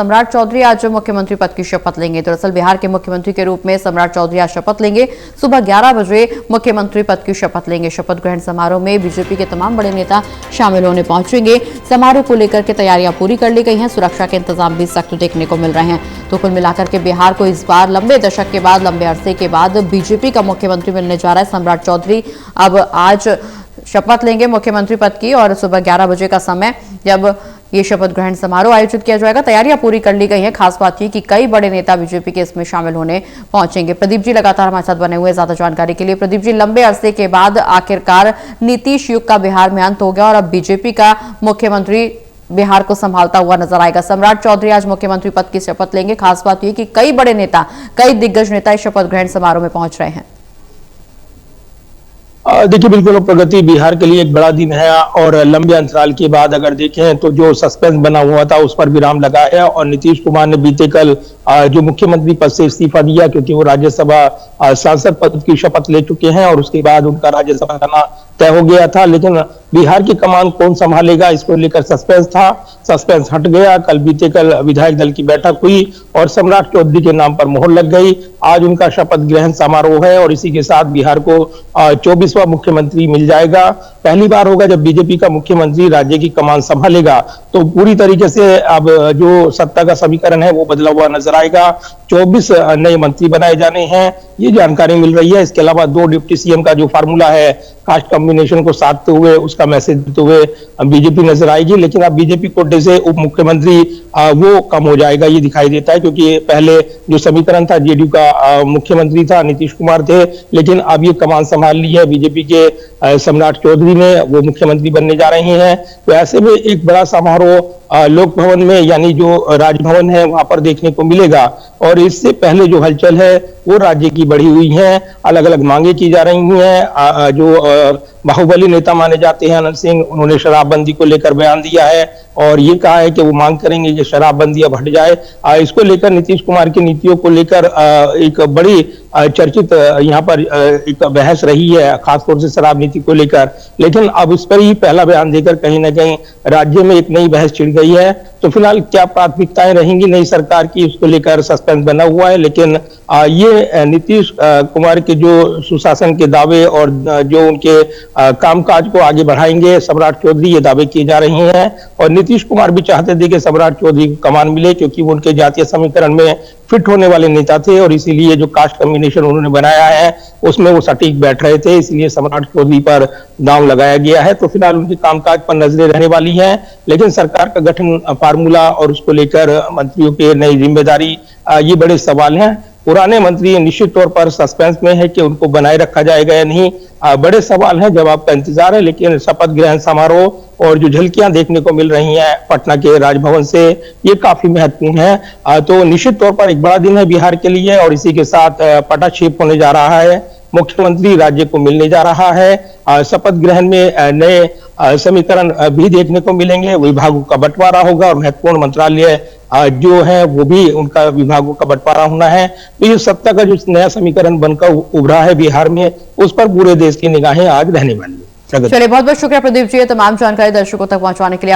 सम्राट चौधरी आज मुख्यमंत्री पद की शपथ लेंगे। दरअसल बिहार के मुख्यमंत्री के रूप में सम्राट चौधरी आज शपथ लेंगे। सुबह 11 बजे मुख्यमंत्री पद की शपथ लेंगे। शपथ ग्रहण समारोह में बीजेपी के तमाम बड़े नेता शामिल होने पहुंचेंगे। समारोह को लेकर के तैयारियां पूरी कर ली गई हैं। सुरक्षा के इंतजाम भी सख्त देखने को मिल रहे हैं। तो कुल मिलाकर के बिहार को इस बार लंबे दशक के बाद, लंबे अरसे के बाद बीजेपी का मुख्यमंत्री मिलने जा रहा है। सम्राट चौधरी अब आज शपथ लेंगे मुख्यमंत्री पद की और सुबह 11 बजे का समय जब ये शपथ ग्रहण समारोह आयोजित किया जाएगा। तैयारियां पूरी कर ली गई हैं। खास बात यह कि कई बड़े नेता बीजेपी के इसमें शामिल होने पहुंचेंगे। प्रदीप जी लगातार हमारे साथ बने हुए, ज्यादा जानकारी के लिए। प्रदीप जी, लंबे अरसे के बाद आखिरकार नीतीश युग का बिहार में अंत हो गया और अब बीजेपी का मुख्यमंत्री बिहार को संभालता हुआ नजर आएगा। सम्राट चौधरी आज मुख्यमंत्री पद की शपथ लेंगे। खास बात यह कि कई बड़े नेता, कई दिग्गज नेता इस शपथ ग्रहण समारोह में पहुंच रहे हैं। देखिए, बिल्कुल प्रगति बिहार के लिए एक बड़ा दिन है और लंबे अंतराल के बाद अगर देखें तो जो सस्पेंस बना हुआ था उस पर विराम लगा है और नीतीश कुमार ने बीते कल जो मुख्यमंत्री पद से इस्तीफा दिया, क्योंकि वो राज्यसभा सांसद पद की शपथ ले चुके हैं और उसके बाद उनका राज्यसभा जाना तय हो गया था। लेकिन बिहार की कमान कौन संभालेगा, इसको लेकर सस्पेंस था। सस्पेंस हट गया। बीते कल विधायक दल की बैठक हुई और सम्राट चौधरी के नाम पर मोहर लग गई। आज उनका शपथ ग्रहण समारोह है और इसी के साथ बिहार को 24वां मुख्यमंत्री मिल जाएगा। पहली बार होगा जब बीजेपी का मुख्यमंत्री राज्य की कमान संभालेगा। तो पूरी तरीके से अब जो सत्ता का समीकरण है वो बदला हुआ नजर आएगा। 24 नए मंत्री बनाए जाने हैं, ये जानकारी मिल रही है। इसके अलावा 2 डिप्टी सीएम का जो फार्मूला है कास्ट कॉम्बिनेशन को साधते हुए, उसका मैसेज देते हुए बीजेपी नजर आएगी। लेकिन अब बीजेपी कोटे से उप मुख्यमंत्री वो कम हो जाएगा, ये दिखाई देता है, क्योंकि पहले जो समीकरण था जेडीयू का मुख्यमंत्री था नीतीश कुमार थे, लेकिन अब ये कमान संभाल ली है बीजेपी के सम्राट चौधरी ने, वो मुख्यमंत्री बनने जा रहे हैं। तो ऐसे में एक बड़ा समारोह लोक भवन में, यानी जो राजभवन है वहां पर देखने को मिलेगा। और इससे पहले जो हलचल है वो राज्य की बढ़ी हुई है। अलग अलग मांगे की जा रही हैं। जो बाहुबली नेता माने जाते हैं अनंत सिंह, उन्होंने शराबबंदी को लेकर बयान दिया है और ये कहा है कि वो मांग करेंगे कि शराबबंदी अब हट जाए। इसको लेकर नीतीश कुमार की नीतियों को लेकर एक बड़ी चर्चित यहाँ पर एक बहस रही है, खासतौर से शराब नीति को लेकर। लेकिन अब इस पर ही पहला बयान देकर कहीं ना कहीं राज्य में एक नई बहस छिड़ गई है। तो फिलहाल क्या प्राथमिकताएं रहेंगी नई सरकार की, उसको लेकर सस्पेंस बना हुआ है। लेकिन ये नीतीश कुमार के जो सुशासन के दावे और जो उनके कामकाज को आगे बढ़ाएंगे सम्राट चौधरी, ये दावे किए जा रहे हैं। और नीतीश कुमार भी चाहते थे कि सम्राट चौधरी को कमान मिले, क्योंकि वो उनके जातीय समीकरण में फिट होने वाले नेता थे और इसीलिए जो कास्ट कॉम्बिनेशन उन्होंने बनाया है उसमें वो सटीक बैठ रहे थे, इसलिए सम्राट चौधरी पर दांव लगाया गया है। तो फिलहाल उनके कामकाज पर नजरें रहने वाली हैं। लेकिन सरकार का गठन फार्मूला और उसको लेकर मंत्रियों के नई जिम्मेदारी, ये बड़े सवाल हैं। पुराने मंत्री निश्चित तौर पर सस्पेंस में है कि उनको बनाए रखा जाएगा या नहीं, बड़े सवाल हैं, जवाब का इंतजार है। लेकिन शपथ ग्रहण समारोह और जो झलकियां देखने को मिल रही हैं पटना के राजभवन से, ये काफी महत्वपूर्ण है। तो निश्चित तौर पर एक बड़ा दिन है बिहार के लिए और इसी के साथ पटाक्षेप होने जा रहा है। मुख्यमंत्री राज्य को मिलने जा रहा है। शपथ ग्रहण में नए समीकरण भी देखने को मिलेंगे। विभागों का बंटवारा होगा और महत्वपूर्ण मंत्रालय जो है वो भी उनका विभागों का बंटवारा होना है। तो ये सत्ता का जो नया समीकरण बनकर उभरा है बिहार में, उस पर पूरे देश की निगाहें आज रहने वाली है। चलिए, बहुत बहुत शुक्रिया प्रदीप जी, तमाम जानकारी दर्शकों तक पहुंचाने के लिए।